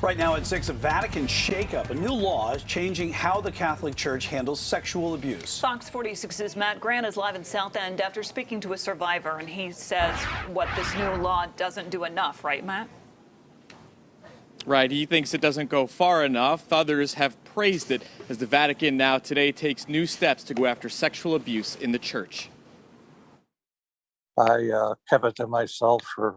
Right now at 6, a Vatican shakeup. A new law is changing how the Catholic Church handles sexual abuse. Fox 46's Matt Grant is live in South End after speaking to a survivor, and he says what this new law doesn't do enough, right, Matt? Right, he thinks it doesn't go far enough. Others have praised it as the Vatican now today takes new steps to go after sexual abuse in the church. I kept it to myself for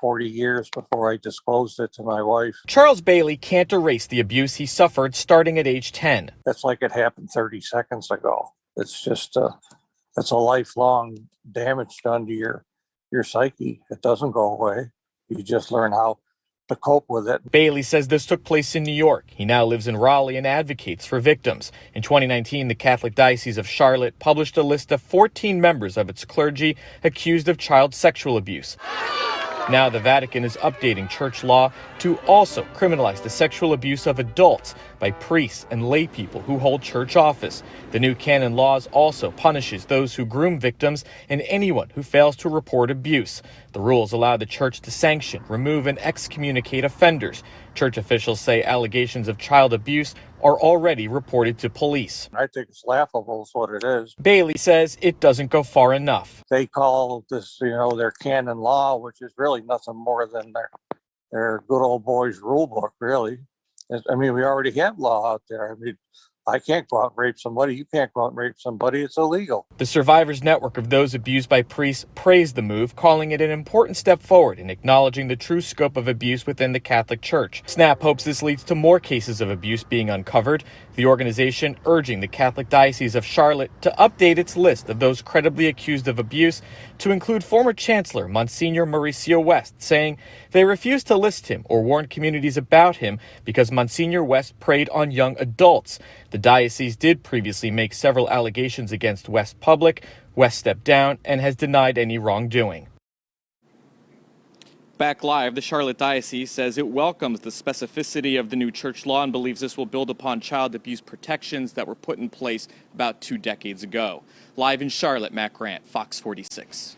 40 years before I disclosed it to my wife. Charles Bailey can't erase the abuse he suffered starting at age 10. It's like it happened 30 seconds ago. It's just it's a lifelong damage done to your psyche. It doesn't go away. You just learn how to cope with it. Bailey says this took place in New York. He now lives in Raleigh and advocates for victims. In 2019, the Catholic Diocese of Charlotte published a list of 14 members of its clergy accused of child sexual abuse. Now the Vatican is updating church law to also criminalize the sexual abuse of adults by priests and lay people who hold church office. The new canon laws also punishes those who groom victims and anyone who fails to report abuse. The rules allow the church to sanction, remove, and excommunicate offenders. Church officials say allegations of child abuse are already reported to police. I think it's laughable is what it is. Bailey says it doesn't go far enough. They call this, their canon law, which is really nothing more than their good old boys rule book, really. I mean, we already have law out there. I mean, I can't go out and rape somebody. You can't go out and rape somebody. It's illegal. The Survivors Network of those abused by priests praised the move, calling it an important step forward in acknowledging the true scope of abuse within the Catholic Church. SNAP hopes this leads to more cases of abuse being uncovered. The organization urging the Catholic Diocese of Charlotte to update its list of those credibly accused of abuse to include former Chancellor Monsignor Mauricio West, saying they refused to list him or warn communities about him because Monsignor West preyed on young adults. The diocese did previously make several allegations against West public. West stepped down and has denied any wrongdoing. Back live, the Charlotte Diocese says it welcomes the specificity of the new church law and believes this will build upon child abuse protections that were put in place about 2 decades ago. Live in Charlotte, Matt Grant, Fox 46.